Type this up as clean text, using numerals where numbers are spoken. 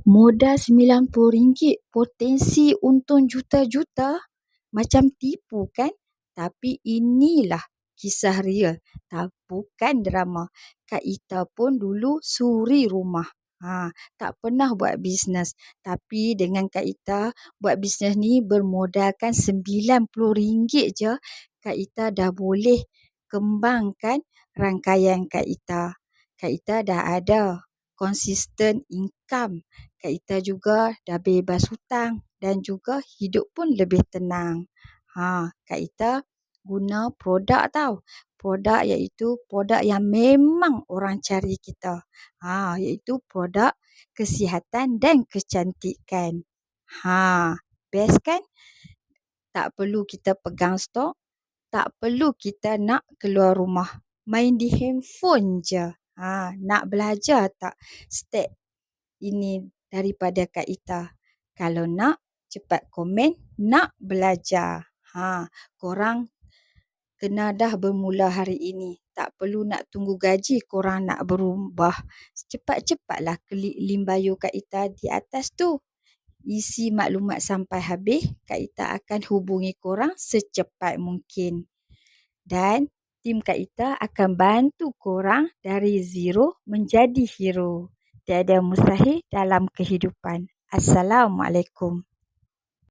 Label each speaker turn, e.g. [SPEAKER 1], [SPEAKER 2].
[SPEAKER 1] Modal RM90, potensi untung juta-juta. Macam tipu kan? Tapi inilah kisah real. Bukan drama. Kak Ita pun dulu suri rumah. Tak pernah buat bisnes. Tapi dengan Kak Ita buat bisnes ni bermodalkan RM90 je, Kak Ita dah boleh kembangkan rangkaian Kak Ita. Kak Ita dah ada consistent income. Kak Ita juga dah bebas hutang dan juga hidup pun lebih tenang. Kak Ita guna produk tau. Produk iaitu produk yang memang orang cari kita. Iaitu produk kesihatan dan kecantikan. Best kan? Tak perlu kita pegang stok. Tak perlu kita nak keluar rumah. Main di handphone je. Nak belajar tak? Step ini daripada Kak Ita. Kalau nak, cepat komen, nak belajar. Korang kena dah bermula hari ini. Tak perlu nak tunggu gaji korang nak berubah. Cepat-cepatlah klik link bio Kak Ita di atas tu. Isi maklumat sampai habis, Kak Ita akan hubungi korang secepat mungkin. Dan tim Kak Ita akan bantu korang dari zero menjadi hero. Tiada mustahil dalam kehidupan. Assalamualaikum.